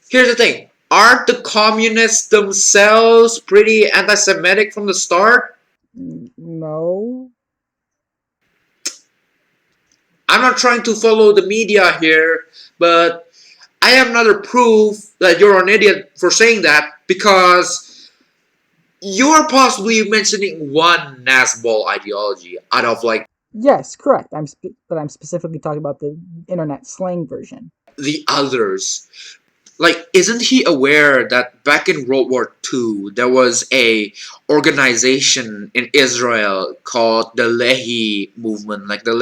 here's the thing. Aren't the communists themselves pretty anti-Semitic from the start? No. I'm not trying to follow the media here, but I have another proof that you're an idiot for saying that, because you're possibly mentioning one Nazbol ideology out of like... Yes, correct. But I'm specifically talking about the internet slang version. The others. Like, isn't he aware that back in World War II, there was a organization in Israel called the Lehi movement, like the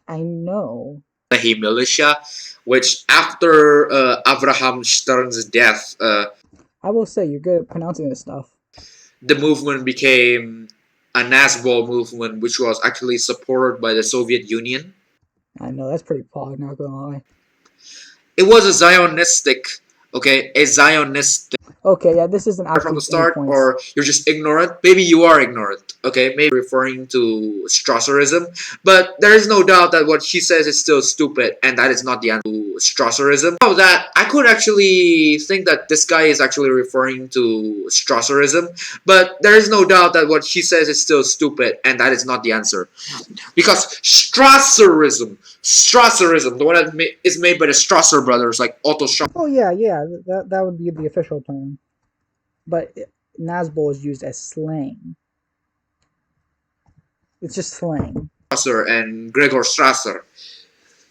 I know. Lehi militia, which after Abraham Stern's death, I will say you're good at pronouncing this stuff. The movement became a Nazbol movement, which was actually supported by the Soviet Union. I know, that's pretty pog, not gonna lie. It was a Zionistic, okay, a Zionistic. Okay, yeah, this isn't actually From the start, or you're just ignorant. Maybe you are ignorant, okay? Maybe referring to Strasserism, but there is no doubt that what she says is still stupid, and that is not the answer to Strasserism. Now that I could actually think that this guy is actually referring to Strasserism, but there is no doubt that what she says is still stupid, and that is not the answer. Because Strasserism, the one that is made by the Strasser brothers, like Otto Strasser. Oh yeah, that would be the official term. But Nazbol is used as slang. It's just slang. Strasser and Gregor Strasser.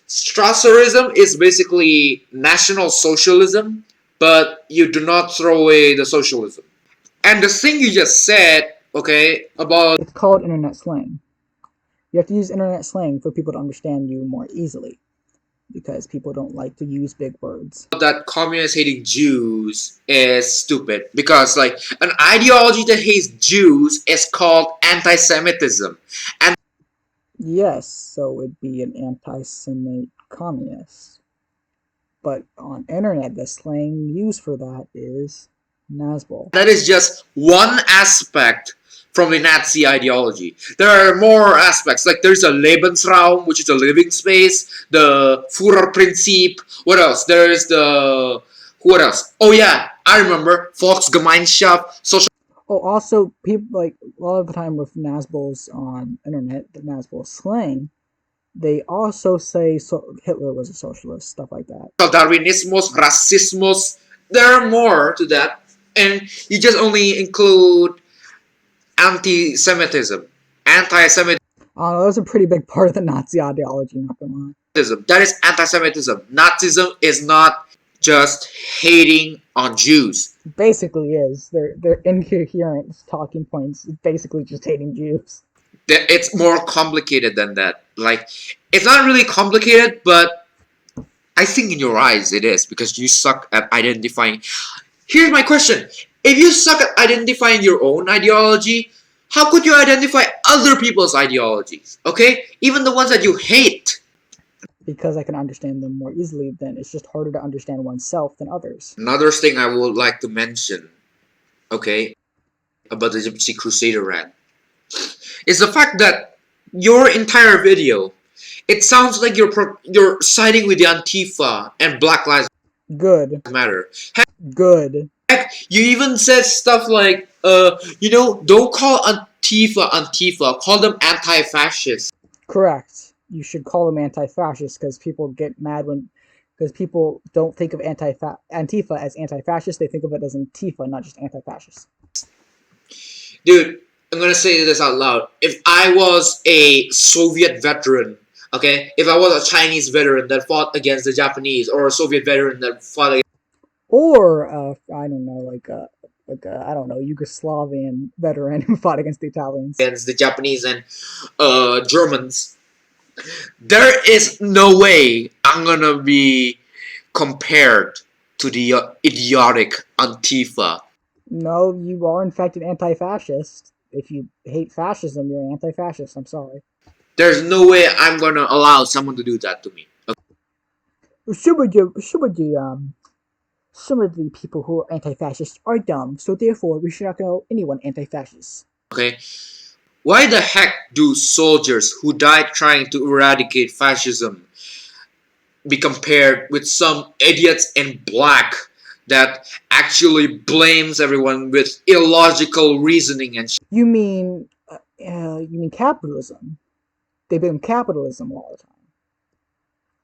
Strasserism is basically National Socialism, but you do not throw away the socialism. And the thing you just said, okay, about It's called internet slang. You have to use internet slang for people to understand you more easily, because people don't like to use big words. that communist hating Jews is stupid because like an ideology that hates Jews is called anti-Semitism. And Yes, so it'd be an anti-Semite communist. But on internet, the slang used for that is Nazbol. that is just one aspect from the Nazi ideology. There are more aspects, like there's a Lebensraum, which is a living space, the Führerprinzip, what else? There's the, what else? Oh yeah, I remember, Volksgemeinschaft, social. Oh, also, people like a lot of the time with Nazbols on internet, the Nazbol slang, they also say Hitler was a socialist, stuff like that. Darwinismus, Rassismus, there are more to that. And you just only include anti-Semitism. Anti-Semitism. That was a pretty big part of the Nazi ideology, not gonna lie. That is anti-Semitism. Nazism is not just hating on Jews. Basically is. They're incoherent talking points. It's basically just hating Jews. It's more complicated than that. Like, it's not really complicated, but I think in your eyes it is, because you suck at identifying. Here's my question. If you suck at identifying your own ideology, how could you identify other people's ideologies? Okay? Even the ones that you hate. Because I can understand them more easily, then it's just harder to understand oneself than others. Another thing I would like to mention, okay, about the Gypsy Crusader rant, is the fact that your entire video, it sounds like you're siding with the Antifa and Black Lives Good. Matter. Good. Heck, you even said stuff like, don't call Antifa, call them anti-fascists. Correct. You should call them anti-fascist, because people get mad because people don't think of Antifa as anti-fascist. They think of it as Antifa, not just anti-fascist. Dude, I'm gonna say this out loud. If I was a Soviet veteran, okay, if I was a Chinese veteran that fought against the Japanese, or a Soviet veteran that fought against, or I don't know, I don't know, Yugoslavian veteran who fought against the Italians, against the Japanese and Germans, there is no way I'm gonna be compared to the idiotic Antifa. No, you are in fact an anti-fascist. If you hate fascism, you're an anti-fascist. I'm sorry. There's no way I'm gonna allow someone to do that to me. Okay. Some of the people who are anti-fascists are dumb, so therefore we should not call anyone anti-fascist. Okay. Why the heck do soldiers who died trying to eradicate fascism be compared with some idiots in black that actually blames everyone with illogical reasoning and You mean capitalism? They blame capitalism all the time.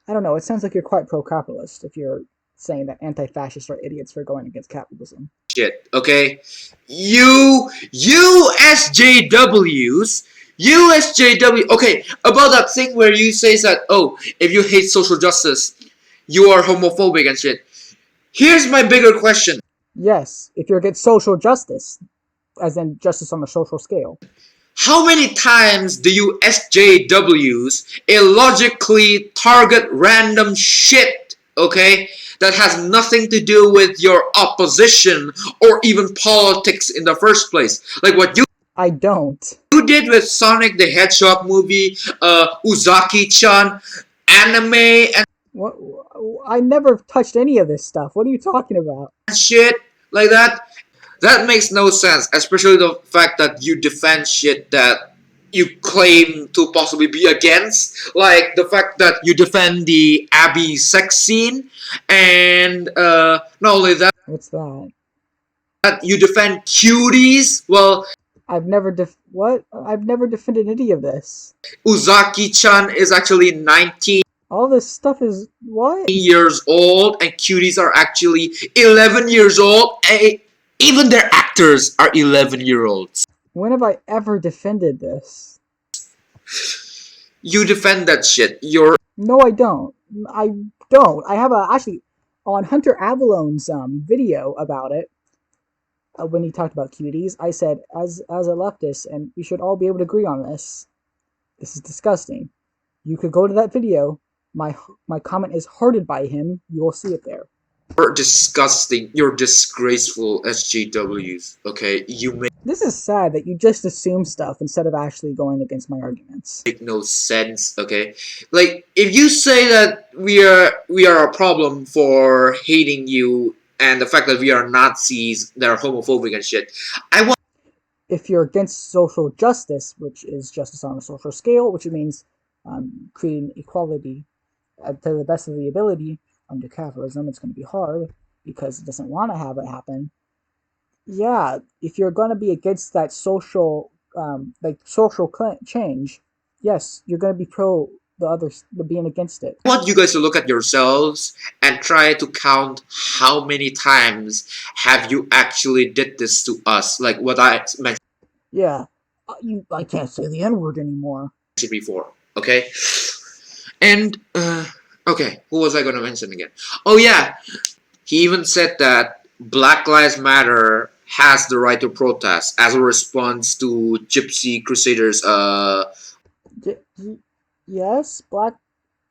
I don't know. It sounds like you're quite pro-capitalist if you're saying that anti-fascists are idiots for going against capitalism. shit, okay? USJWs, okay, about that thing where you say that, oh, if you hate social justice, you are homophobic and shit. Here's my bigger question. Yes, if you're against social justice, as in justice on a social scale. How many times do you SJWs illogically target random shit, okay, that has nothing to do with your opposition or even politics in the first place? Like what I don't. You did with Sonic the Hedgehog movie, Uzaki-chan, anime, and What? I never touched any of this stuff. What are you talking about? shit like that. That makes no sense, especially the fact that you defend shit that you claim to possibly be against, like the fact that you defend the Abby sex scene, and not only that, What's that? that you defend cuties. Well, I've never I've never defended any of this. Uzaki-chan is actually 19 All this stuff is what? years old, and cuties are actually 11 years old. And even their actors are 11-year-olds. When have I ever defended this? You defend that shit. No, I don't. I don't. I have a actually on Hunter Avalon's video about it when he talked about cuties. I said as a leftist, and we should all be able to agree on this. This is disgusting. You could go to that video. My comment is hearted by him. You will see it there. You're disgusting. You're disgraceful SJWs. Okay, you This is sad that you just assume stuff instead of actually going against my arguments. make no sense. Okay, like if you say that we are a problem for hating you and the fact that we are Nazis that are homophobic and shit, I want. If you're against social justice, which is justice on a social scale, which means creating equality to the best of the ability under capitalism, it's going to be hard because it doesn't want to have it happen. Yeah, if you're going to be against that social, social change, yes, you're going to be pro the others, the being against it. I want you guys to look at yourselves and try to count how many times have you actually did this to us, like what I mentioned Yeah, I can't say the N word anymore. before. Okay, and okay, who was I going to mention again? Oh yeah, he even said that Black Lives Matter has the right to protest as a response to Gypsy Crusaders. Yes, Black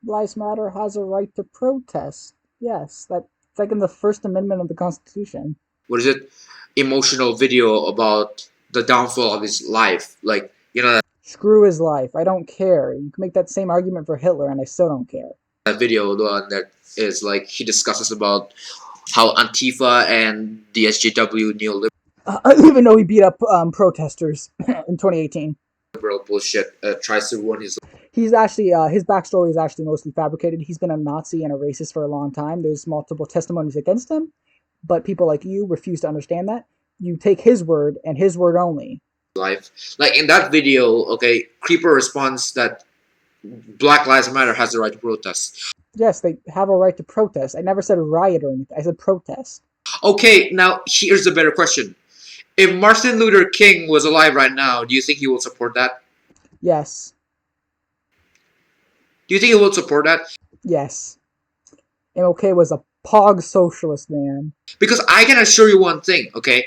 Lives Matter has a right to protest. Yes, that's like in the First Amendment of the Constitution. What is it? Emotional video about the downfall of his life. Like, you know, Screw his life. I don't care. You can make that same argument for Hitler, and I still don't care. that video, the one that is like he discusses about how Antifa and the SJW neoliberal Even though he beat up protesters in 2018. bullshit tries to ruin his. He's actually his backstory is actually mostly fabricated. He's been a Nazi and a racist for a long time. There's multiple testimonies against him, but people like you refuse to understand that. You take his word and his word only. Life. Like in that video, okay, Creeper responds that Black Lives Matter has the right to protest. Yes, they have a right to protest. I never said riot or anything. I said protest. Okay, now here's a better question. If Martin Luther King was alive right now, do you think he will support that? Yes. Do you think he will support that? Yes. MLK was a pog socialist, man. Because I can assure you one thing, okay?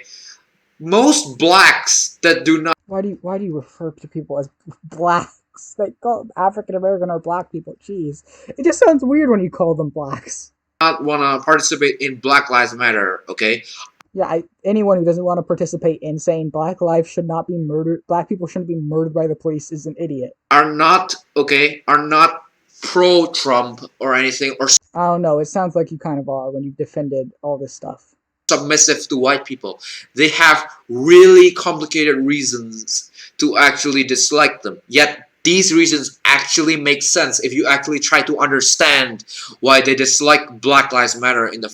Most blacks that do not Why do you refer to people as blacks? They call African American or black people. Jeez. It just sounds weird when you call them blacks. want to participate in Black Lives Matter, okay? Yeah, anyone who doesn't want to participate in saying black lives should not be murdered, black people shouldn't be murdered by the police is an idiot. Are not pro-Trump or anything, or I don't know. It sounds like you kind of are when you defended all this stuff. submissive to white people. They have really complicated reasons to actually dislike them. Yet these reasons actually make sense if you actually try to understand why they dislike Black Lives Matter in the.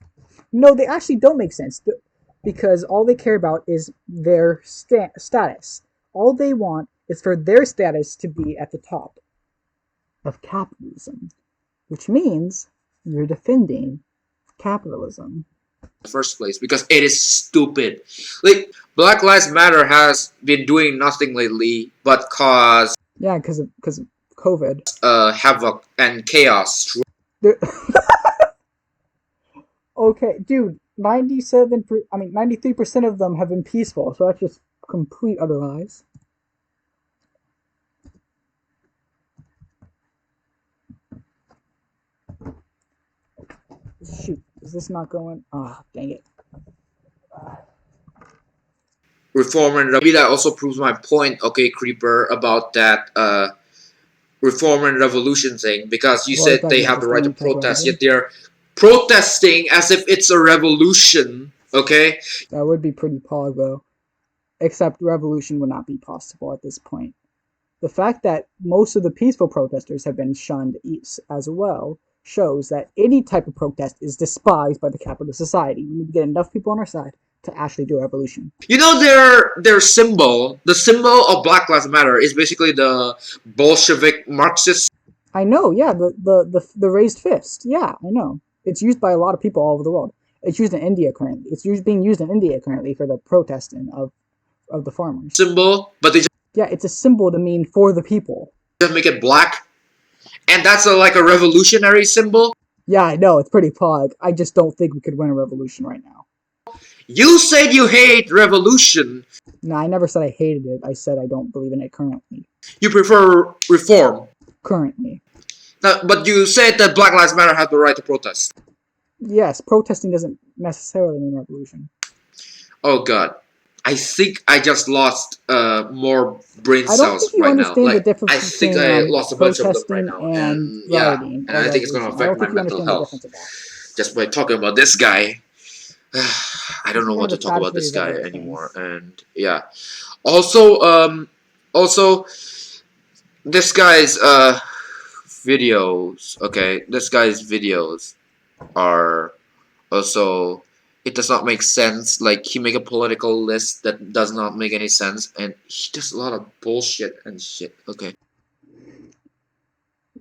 No, they actually don't make sense because all they care about is their status. All they want is for their status to be at the top of capitalism, which means you're defending capitalism. First place because it is stupid. Like Black Lives Matter has been doing nothing lately but cause because of COVID, havoc and chaos. Okay, dude, 93% of them have been peaceful, so that's just complete utter lies. Shoot, is this not going? Ah, dang it. Reform and maybe that also proves my point, okay, Creeper, about that reform and revolution thing, because you said they have the right to protest, yet they're protesting as if it's a revolution, okay? That would be pretty pog, though. Except revolution would not be possible at this point. The fact that most of the peaceful protesters have been shunned as well shows that any type of protest is despised by the capitalist society. We need to get enough people on our side to actually do a revolution. You know their symbol, the symbol of Black Lives Matter is basically the Bolshevik Marxist. I know, yeah, the raised fist. Yeah, I know. It's used by a lot of people all over the world. It's used in India currently. It's being used in India currently for the protesting of the farmers. Symbol, but they just it's a symbol to mean for the people. Just make it black And that's like a revolutionary symbol. Yeah, I know, it's pretty pog. I just don't think we could win a revolution right now. You said you hate revolution. No, I never said I hated it. I said I don't believe in it currently. You prefer reform. Currently. But you said that Black Lives Matter have the right to protest. Yes, protesting doesn't necessarily mean revolution. Oh god. I think I just lost more brain I don't cells think you right now. understand the Like, difference I think between I lost a bunch of them right protesting now. and And yeah, rioting and or I think it's going to revolution. I don't affect my think you mental understand the health. difference of that. Just by talking about this guy. I This don't is know one what of to the talk saddest about this videos I've guy ever seen. anymore. And yeah. Also, this guy's videos, okay, this guy's videos are also, it does not make sense. Like, he make a political list that does not make any sense, and he does a lot of bullshit and shit. Okay.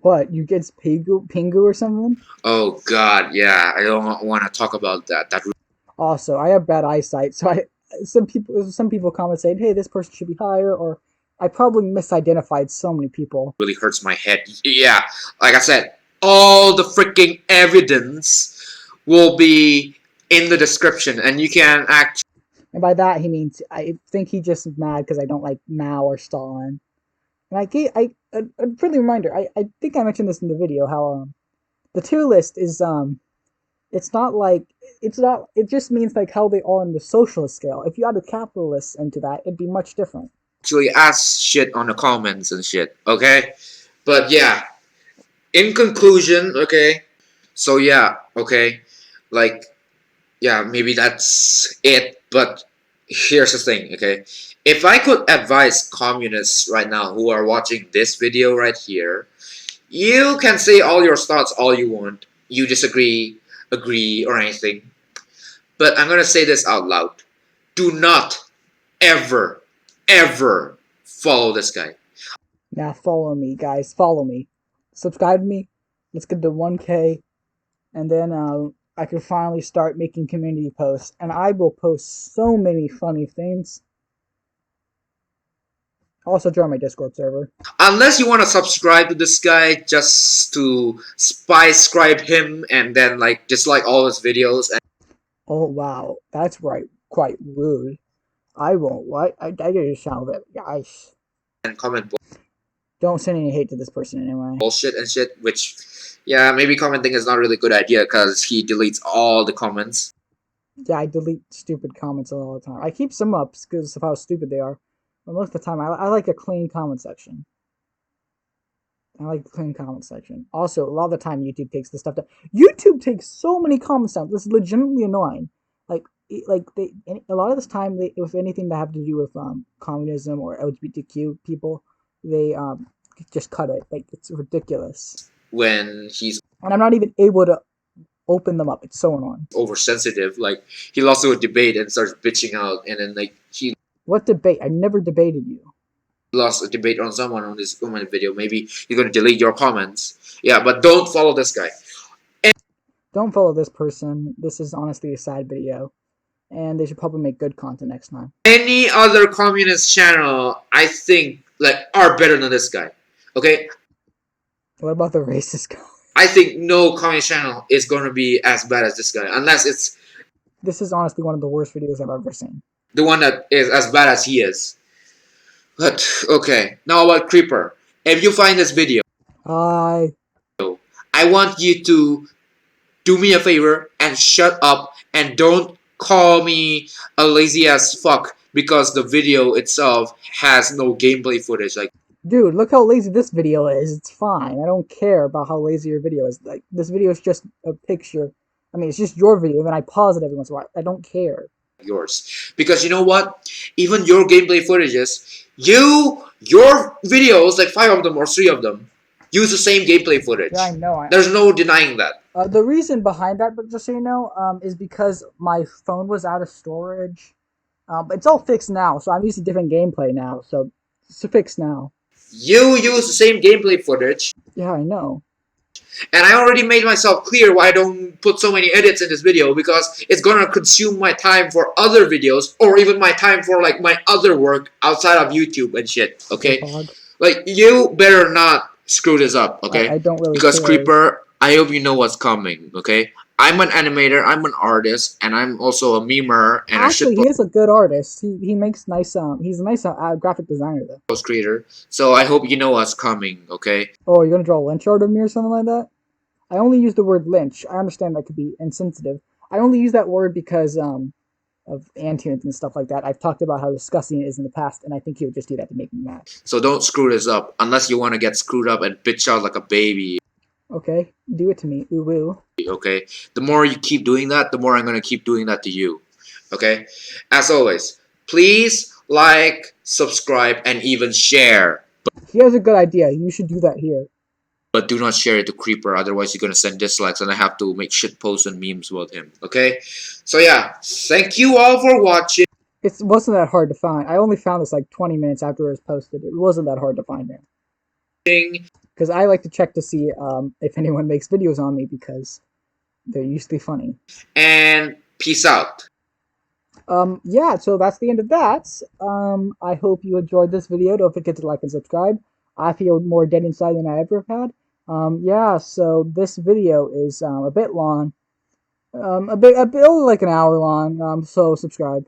What, you get Pingu or something? Oh god, yeah, I don't want to talk about that. That Also, I have bad eyesight, so some people comment saying, "Hey, this person should be higher," or I probably misidentified so many people. really hurts my head. Yeah, like I said, all the freaking evidence will be in the description, and you can actually. And by that he means I think he just mad because I don't like Mao or Stalin. And a friendly reminder. I think I mentioned this in the video how the tier list is it's not like it just means like how they are on the socialist scale. If you add a capitalist into that, it'd be much different. Actually ask shit on the comments and shit, okay? But yeah, in conclusion, okay, so yeah, okay, like, yeah, maybe that's it, but here's the thing, okay? If I could advise communists right now who are watching this video right here, you can say all your thoughts all you want, you disagree, agree, or anything, but I'm gonna say this out loud. Do not ever, ever follow this guy. Now follow me, guys. Follow me. Subscribe to me. Let's get to 1K, and then I can finally start making community posts. And I will post so many funny things. Also join my Discord server. Unless you want to subscribe to this guy just to spy-scribe him and then like dislike all his videos and Oh wow, that's right. Quite rude. I won't. What? I just sound it, guys. comment Don't send any hate to this person anyway. bullshit and shit, which, yeah, maybe commenting is not really a good idea because he deletes all the comments. Yeah, I delete stupid comments all the time. I keep some up because of how stupid they are. But most of the time, I like a clean comment section. I like the clean comment section. Also, a lot of the time, YouTube takes this stuff down. YouTube takes so many comments down. This is legitimately annoying. They a lot of this time, with anything that have to do with communism or LGBTQ people, they just cut it. Like, it's ridiculous. When he's And I'm not even able to open them up. It's so annoying. oversensitive, like he lost to a debate and starts bitching out, and then like he What debate? I never debated you. lost a debate on someone on this comment video. Maybe he's gonna delete your comments. Yeah, but don't follow this guy. Don't follow this person. This is honestly a sad video. And they should probably make good content next time. Any other communist channel, I think, like, are better than this guy. Okay, What about the racist guy? I think no communist channel is gonna be as bad as this guy, unless it's This is honestly one of the worst videos I've ever seen. the one that is as bad as he is. But okay, now about Creeper. If you find this video, I I want you to do me a favor and shut up and don't call me a lazy ass fuck because the video itself has no gameplay footage. Like, dude, look how lazy this video is. It's fine. I don't care about how lazy your video is. Like, this video is just a picture. I mean, it's just your video, and then I pause it every once in a while. I don't care. yours, because you know what? Even your gameplay footages, your videos, like 5 of them or 3 of them, use the same gameplay footage. Yeah, I know. There's no denying that. The reason behind that, but just so you know, is because my phone was out of storage. But it's all fixed now, so I'm using different gameplay now. So it's fixed now. You use the same gameplay footage, Yeah, I know. and I already made myself clear why I don't put so many edits in this video, because it's gonna consume my time for other videos, or even my time for like my other work outside of YouTube and shit, okay? Fog. Like, you better not screw this up, okay? I don't really Because care. Creeper, I hope you know what's coming, okay? I'm an animator, I'm an artist, and I'm also a memer and a Actually, he shitpost is a good artist. He makes nice he's a nice graphic designer though. creator. So I hope you know what's coming, okay? Oh, you're gonna draw a lynch art of me or something like that? I only use the word lynch. I understand that could be insensitive. I only use that word because of anti and stuff like that. I've talked about how disgusting it is in the past, and I think he would just do that to make me mad. So don't screw this up unless you want to get screwed up and bitch out like a baby, Okay, do it to me, ooh woo. okay? The more you keep doing that, the more I'm going to keep doing that to you, okay? As always, please like, subscribe, and even share. He has a good idea. You should do that here. But do not share it to Creeper, otherwise you're gonna send dislikes and I have to make shit posts and memes about him. Okay? So yeah, thank you all for watching. It wasn't that hard to find. I only found this like 20 minutes after it was posted. It wasn't that hard to find there. Because I like to check to see if anyone makes videos on me because they're usually funny. And peace out. Yeah, so that's the end of that. I hope you enjoyed this video. Don't forget to like and subscribe. I feel more dead inside than I ever have had. Yeah, so this video is a bit long. A bit only like an hour long. So subscribe.